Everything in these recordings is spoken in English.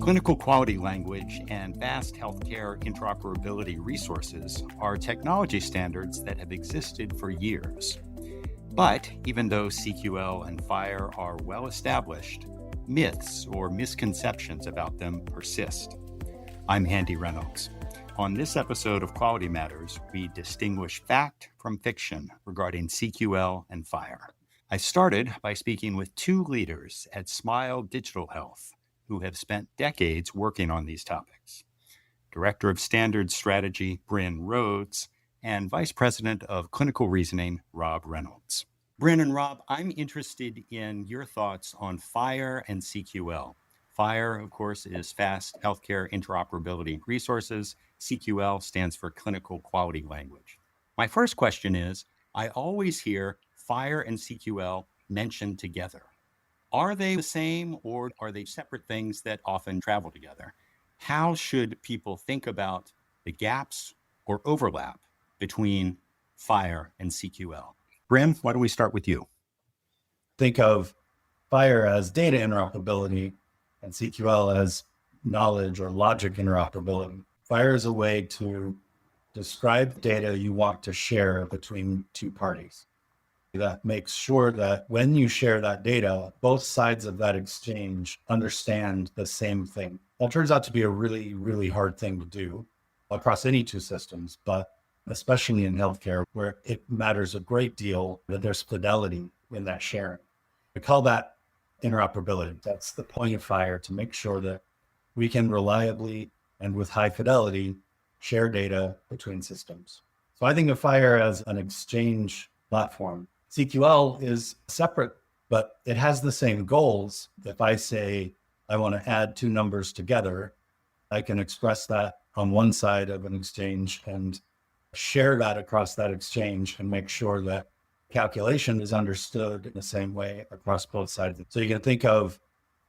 Clinical quality language and vast healthcare interoperability resources are technology standards that have existed for years. But even though CQL and FHIR are well established, myths or misconceptions about them persist. I'm Andy Reynolds. On this episode of Quality Matters, we distinguish fact from fiction regarding CQL and FHIR. I started by speaking with two leaders at Smile Digital Health who have spent decades working on these topics. Director of Standards Strategy, Bryn Rhodes, and Vice President of Clinical Reasoning, Rob Reynolds. Bryn and Rob, I'm interested in your thoughts on FHIR and CQL. FHIR, of course, is Fast Healthcare Interoperability Resources. CQL stands for Clinical Quality Language. My first question is, I always hear FHIR and CQL mentioned together. Are they the same or are they separate things that often travel together? How should people think about the gaps or overlap between FHIR and CQL? Bryn, why don't we start with you? Think of FHIR as data interoperability and CQL as knowledge or logic interoperability. FHIR is a way to describe data you want to share between two parties. That makes sure that when you share that data, both sides of that exchange understand the same thing. That turns out to be a really, really hard thing to do across any two systems, but especially in healthcare, where it matters a great deal that there's fidelity in that sharing. We call that interoperability. That's the point of FHIR, to make sure that we can reliably and with high fidelity share data between systems. So I think of FHIR as an exchange platform. CQL is separate, but it has the same goals. If I say I want to add two numbers together, I can express that on one side of an exchange and share that across that exchange and make sure that calculation is understood in the same way across both sides. So you can think of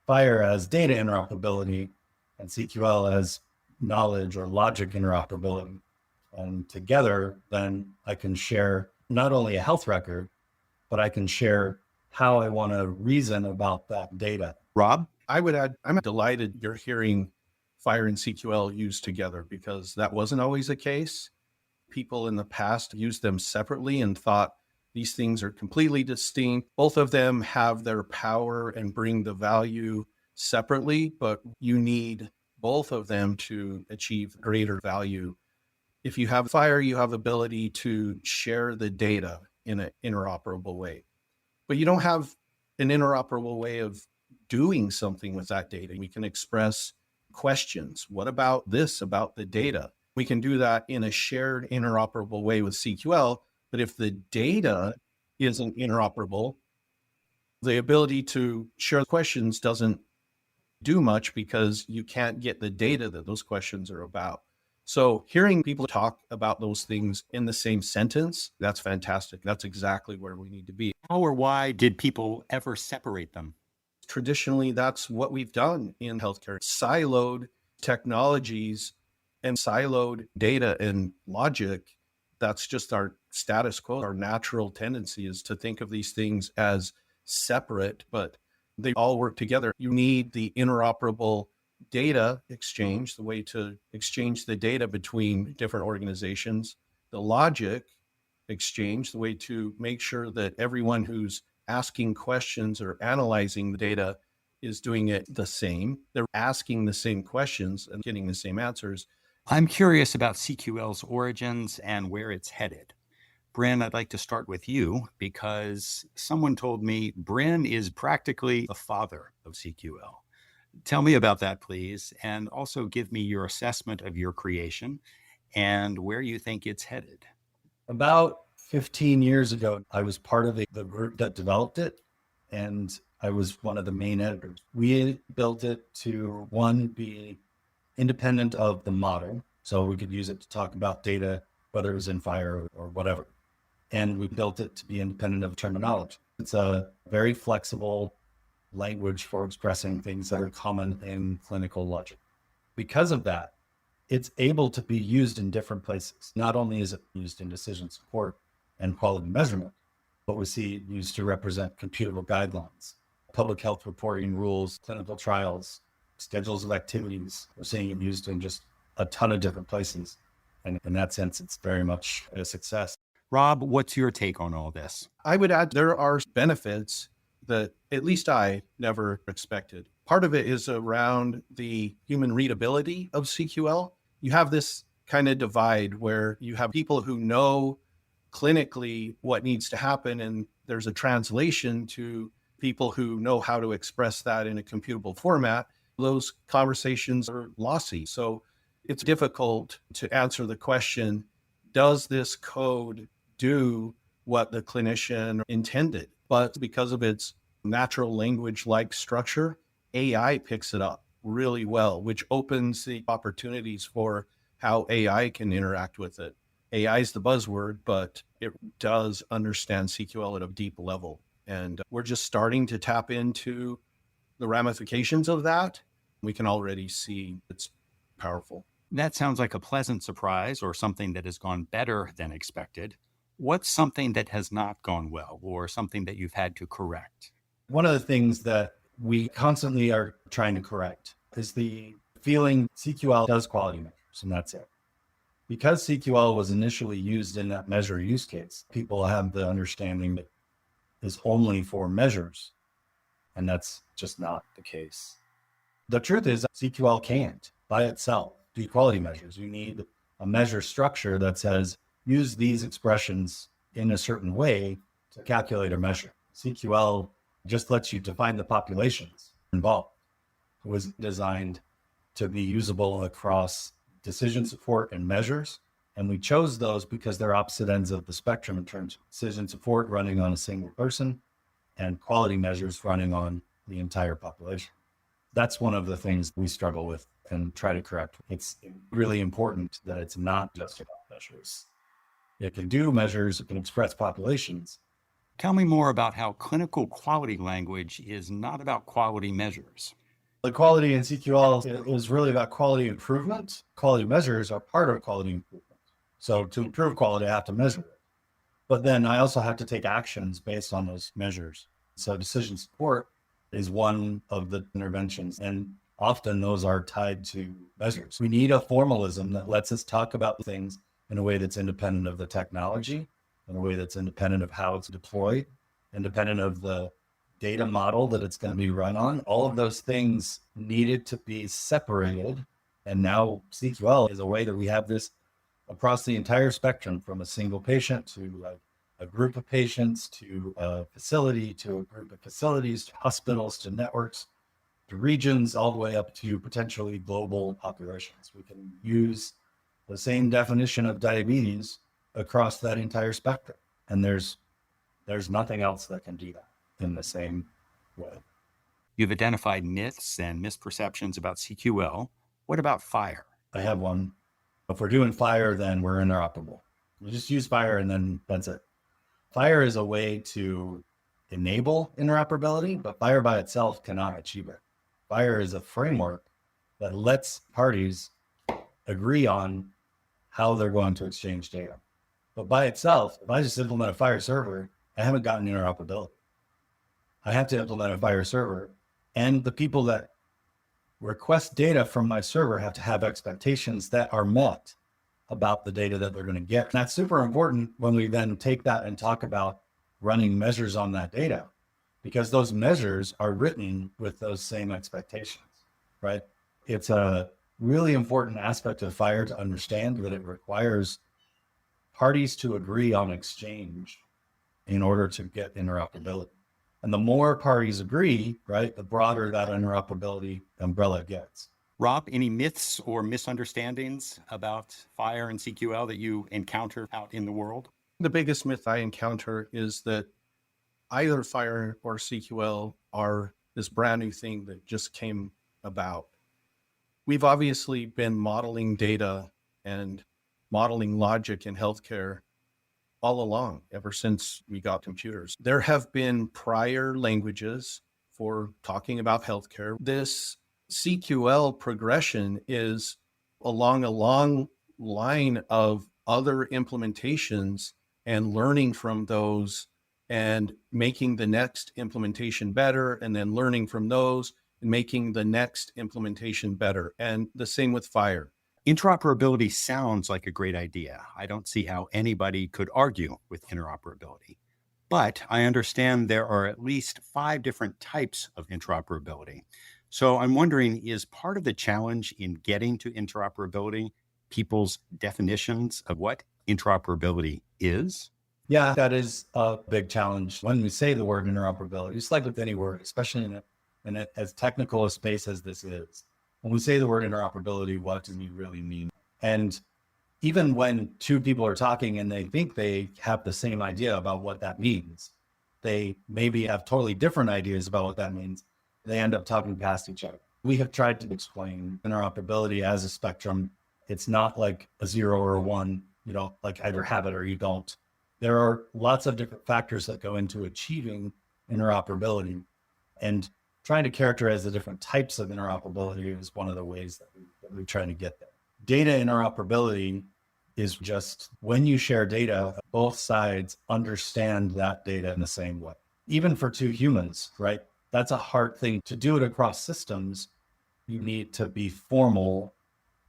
FHIR as data interoperability and CQL as knowledge or logic interoperability. And together, then I can share not only a health record, but I can share how I want to reason about that data. Rob? I would add, I'm delighted you're hearing FHIR and CQL used together because that wasn't always the case. People in the past used them separately and thought these things are completely distinct. Both of them have their power and bring the value separately, but you need both of them to achieve greater value. If you have FHIR, you have ability to share the data in an interoperable way, but you don't have an interoperable way of doing something with that data. We can express questions. What about this about the data? We can do that in a shared interoperable way with CQL, but if the data isn't interoperable, the ability to share questions doesn't do much because you can't get the data that those questions are about. So hearing people talk about those things in the same sentence, that's fantastic. That's exactly where we need to be. How or why did people ever separate them? Traditionally, that's what we've done in healthcare. Siloed technologies and siloed data and logic. That's just our status quo. Our natural tendency is to think of these things as separate, but they all work together. You need the interoperable data exchange, the way to exchange the data between different organizations, the logic exchange, the way to make sure that everyone who's asking questions or analyzing the data is doing it the same. They're asking the same questions and getting the same answers. I'm curious about CQL's origins and where it's headed. Bryn, I'd like to start with you because someone told me Bryn is practically the father of CQL. Tell me about that, please, and also give me your assessment of your creation and where you think it's headed. About 15 years ago, I was part of the group that developed it, and I was one of the main editors. We built it to, one, be independent of the model, so we could use it to talk about data, whether it was in FHIR or whatever. And we built it to be independent of terminology. It's a very flexible language for expressing things that are common in clinical logic. Because of that, it's able to be used in different places. Not only is it used in decision support and quality measurement, but we see it used to represent computable guidelines, public health reporting rules, clinical trials, schedules of activities. We're seeing it used in just a ton of different places. And in that sense, it's very much a success. Rob, what's your take on all this? I would add there are benefits that at least I never expected. Part of it is around the human readability of CQL. You have this kind of divide where you have people who know clinically what needs to happen, and there's a translation to people who know how to express that in a computable format. Those conversations are lossy. So it's difficult to answer the question, does this code do what the clinician intended? But because of its natural language-like structure, AI picks it up really well, which opens the opportunities for how AI can interact with it. AI is the buzzword, but it does understand CQL at a deep level. And we're just starting to tap into the ramifications of that. We can already see it's powerful. That sounds like a pleasant surprise or something that has gone better than expected. What's something that has not gone well or something that you've had to correct? One of the things that we constantly are trying to correct is the feeling CQL does quality measures, and that's it. Because CQL was initially used in that measure use case, people have the understanding that is only for measures, and that's just not the case. The truth is CQL can't by itself do quality measures. You need a measure structure that says, use these expressions in a certain way to calculate a measure. CQL just lets you define the populations involved. It was designed to be usable across decision support and measures. And we chose those because they're opposite ends of the spectrum in terms of decision support running on a single person and quality measures running on the entire population. That's one of the things we struggle with and try to correct. It's really important that it's not just about measures. It can do measures, it can express populations. Tell me more about how clinical quality language is not about quality measures. The quality in CQL is really about quality improvement. Quality measures are part of quality improvement. So to improve quality, I have to measure it. But then I also have to take actions based on those measures. So decision support is one of the interventions, and often those are tied to measures. We need a formalism that lets us talk about things in a way that's independent of the technology, in a way that's independent of how it's deployed, independent of the data model that it's going to be run on. All of those things needed to be separated. And now CQL is a way that we have this across the entire spectrum, from a single patient to a group of patients, to a facility, to a group of facilities, to hospitals, to networks, to regions, all the way up to potentially global populations. We can use the same definition of diabetes across that entire spectrum. And there's nothing else that can do that in the same way. You've identified myths and misperceptions about CQL. What about FHIR? I have one. If we're doing FHIR, then we're interoperable. We just use FHIR and then that's it. FHIR is a way to enable interoperability, but FHIR by itself cannot achieve it. FHIR is a framework that lets parties agree on how they're going to exchange data. But by itself, if I just implement a FHIR server, I haven't gotten interoperability. I have to implement a FHIR server, and the people that request data from my server have to have expectations that are met about the data that they're going to get. And that's super important when we then take that and talk about running measures on that data, because those measures are written with those same expectations, right? It's a really important aspect of FHIR to understand that it requires parties to agree on exchange in order to get interoperability. And the more parties agree, right, the broader that interoperability umbrella gets. Rob, any myths or misunderstandings about FHIR and CQL that you encounter out in the world? The biggest myth I encounter is that either FHIR or CQL are this brand new thing that just came about. We've obviously been modeling data and modeling logic in healthcare all along, ever since we got computers. There have been prior languages for talking about healthcare. This CQL progression is along a long line of other implementations and learning from those and making the next implementation better, and then learning from those and making the next implementation better. And the same with FHIR. Interoperability sounds like a great idea. I don't see how anybody could argue with interoperability. But I understand there are at least 5 different types of interoperability. So I'm wondering, is part of the challenge in getting to interoperability people's definitions of what interoperability is? Yeah, that is a big challenge. When we say the word interoperability, it's like with any word, especially in as technical a space as this is. When we say the word interoperability, what do we really mean? And even when two people are talking and they think they have the same idea about what that means, they maybe have totally different ideas about what that means. They end up talking past each other. We have tried to explain interoperability as a spectrum. It's not like a 0 or a 1, you know, like either have it or you don't. There are lots of different factors that go into achieving interoperability, and trying to characterize the different types of interoperability is one of the ways that we're trying to get there. Data interoperability is just when you share data, both sides understand that data in the same way. Even for two humans, right? That's a hard thing to do it across systems. You need to be formal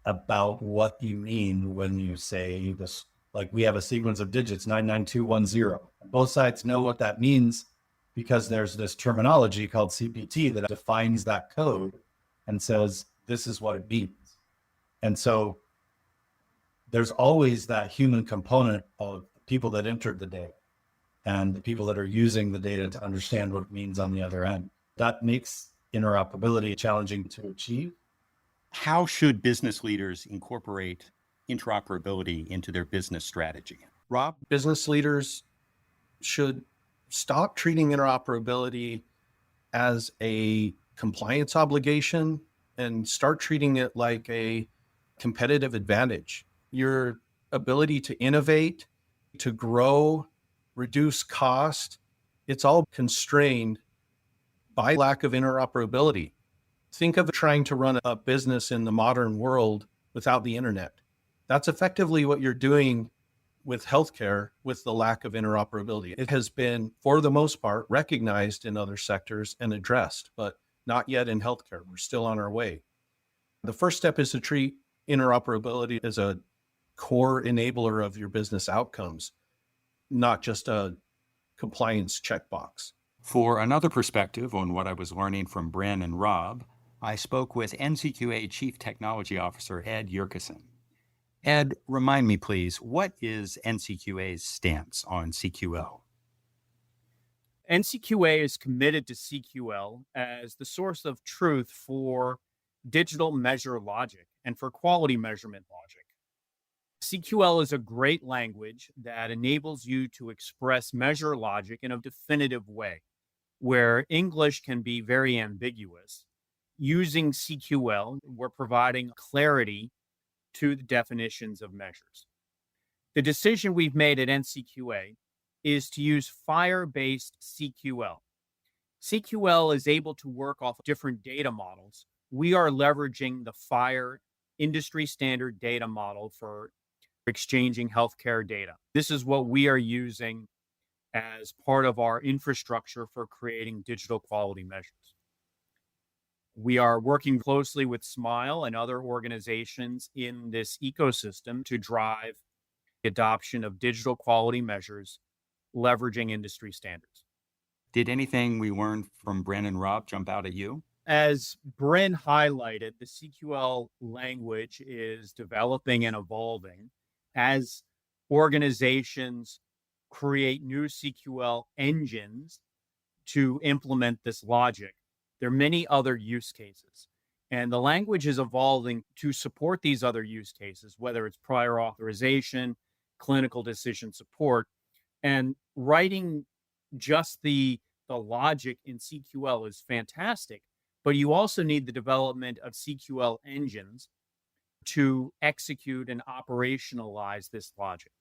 about what you mean when you say this, like we have a sequence of digits, 99210. Both sides know what that means because there's this terminology called CPT that defines that code and says, this is what it means. And so there's always that human component of people that entered the data and the people that are using the data to understand what it means on the other end. That makes interoperability challenging to achieve. How should business leaders incorporate interoperability into their business strategy? Rob? Business leaders should stop treating interoperability as a compliance obligation and start treating it like a competitive advantage. Your ability to innovate, to grow, reduce cost, it's all constrained by lack of interoperability. Think of trying to run a business in the modern world without the internet. That's effectively what you're doing with healthcare with the lack of interoperability. It has been, for the most part, recognized in other sectors and addressed, but not yet in healthcare. We're still on our way. The first step is to treat interoperability as a core enabler of your business outcomes, not just a compliance checkbox. For another perspective on what I was learning from Bryn and Rob, I spoke with NCQA Chief Technology Officer Ed Yerkeson. Ed, remind me, please, what is NCQA's stance on CQL? NCQA is committed to CQL as the source of truth for digital measure logic and for quality measurement logic. CQL is a great language that enables you to express measure logic in a definitive way, where English can be very ambiguous. Using CQL, we're providing clarity to the definitions of measures. The decision we've made at NCQA is to use FHIR-based CQL. CQL is able to work off different data models. We are leveraging the FHIR industry standard data model for exchanging healthcare data. This is what we are using as part of our infrastructure for creating digital quality measures. We are working closely with Smile and other organizations in this ecosystem to drive the adoption of digital quality measures, leveraging industry standards. Did anything we learned from Bryn and Rob jump out at you? As Bryn highlighted, the CQL language is developing and evolving as organizations create new CQL engines to implement this logic. There are many other use cases, and the language is evolving to support these other use cases, whether it's prior authorization, clinical decision support, and writing just the logic in CQL is fantastic, but you also need the development of CQL engines to execute and operationalize this logic.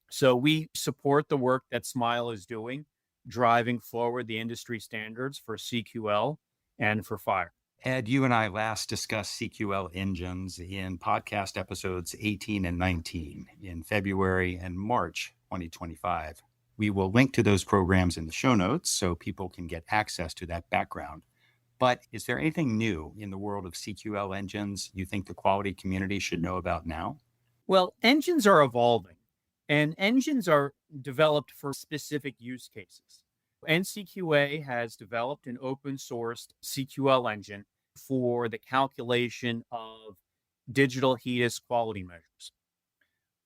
So we support the work that Smile is doing, driving forward the industry standards for CQL and for FHIR. Ed, you and I last discussed CQL engines in podcast episodes 18 and 19 in February and March 2025. We will link to those programs in the show notes so people can get access to that background. But is there anything new in the world of CQL engines you think the quality community should know about now? Well, engines are evolving, and engines are developed for specific use cases. NCQA has developed an open sourced CQL engine for the calculation of digital HEDIS quality measures.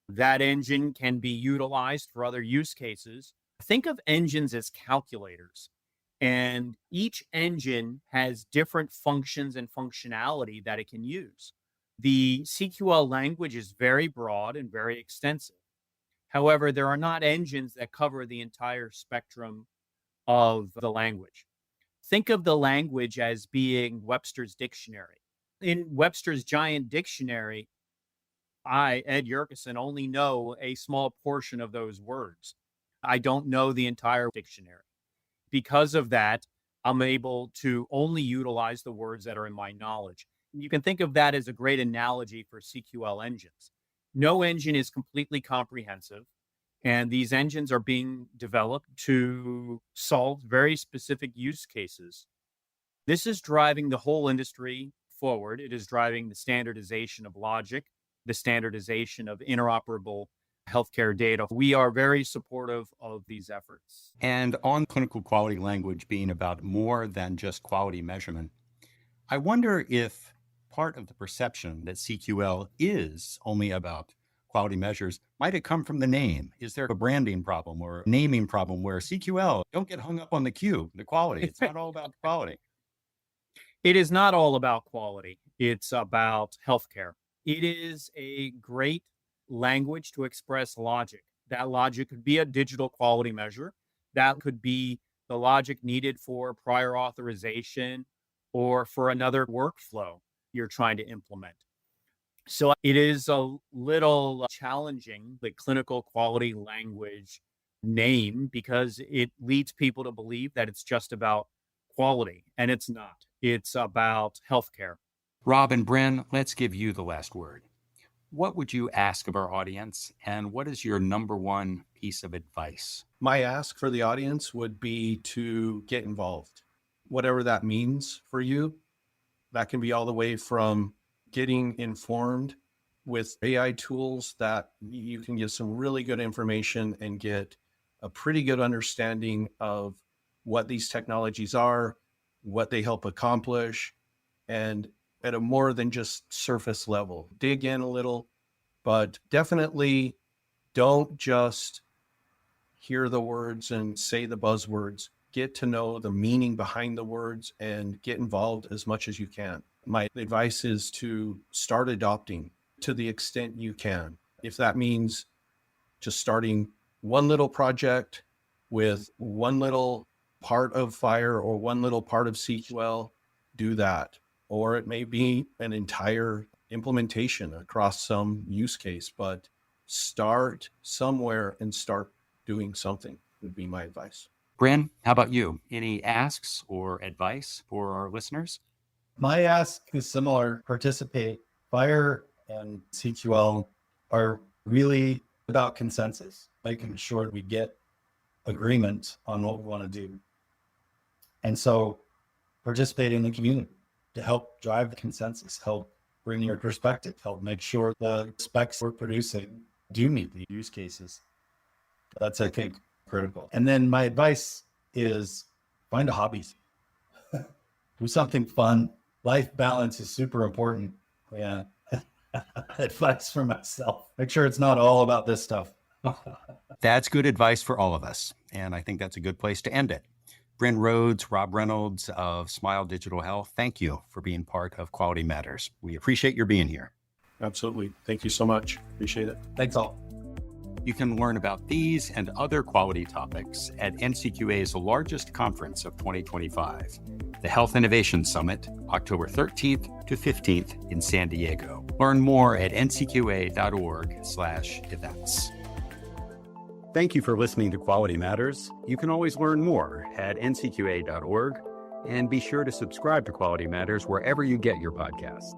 That engine can be utilized for other use cases. Think of engines as calculators, and each engine has different functions and functionality that it can use. The CQL language is very broad and very extensive. However, there are not engines that cover the entire spectrum of the language. Think of the language as being Webster's dictionary. In Webster's giant dictionary, I, Ed Yerkeson, only know a small portion of those words. I don't know the entire dictionary. Because of that, I'm able to only utilize the words that are in my knowledge. You can think of that as a great analogy for CQL engines. No engine is completely comprehensive, and these engines are being developed to solve very specific use cases. This is driving the whole industry forward. It is driving the standardization of logic, the standardization of interoperable healthcare data. We are very supportive of these efforts. And on clinical quality language being about more than just quality measurement, I wonder if part of the perception that CQL is only about quality measures, might it come from the name? Is there a branding problem or a naming problem where CQL, don't get hung up on the Q, the quality. It's not all about quality. It is not all about quality. It's about healthcare. It is a great language to express logic. That logic could be a digital quality measure. That could be the logic needed for prior authorization or for another workflow you're trying to implement. So it is a little challenging, the clinical quality language name, because it leads people to believe that it's just about quality, and it's not. It's about healthcare. Rob and Bryn, let's give you the last word. What would you ask of our audience, and what is your number one piece of advice? My ask for the audience would be to get involved, whatever that means for you. That can be all the way from getting informed with AI tools that you can get some really good information and get a pretty good understanding of what these technologies are, what they help accomplish, and at a more than just surface level. Dig in a little, but definitely don't just hear the words and say the buzzwords. Get to know the meaning behind the words and get involved as much as you can. My advice is to start adopting to the extent you can. If that means just starting one little project with one little part of FHIR or one little part of CQL, do that. Or it may be an entire implementation across some use case, but start somewhere and start doing something would be my advice. Bryn, how about you? Any asks or advice for our listeners? My ask is similar. Participate. FHIR and CQL are really about consensus, making sure we get agreement on what we want to do. And so participate in the community to help drive the consensus, help bring your perspective, help make sure the specs we're producing do meet the use cases. That's, I think, critical. And then my advice is find a hobby. Do something fun. Life balance is super important. Yeah. Advice for myself. Make sure it's not all about this stuff. That's good advice for all of us. And I think that's a good place to end it. Bryn Rhodes, Rob Reynolds of Smile Digital Health, thank you for being part of Quality Matters. We appreciate your being here. Absolutely. Thank you so much. Appreciate it. Thanks all. You can learn about these and other quality topics at NCQA's largest conference of 2025, the Health Innovation Summit, October 13th to 15th in San Diego. Learn more at ncqa.org/events. Thank you for listening to Quality Matters. You can always learn more at ncqa.org, and be sure to subscribe to Quality Matters wherever you get your podcasts.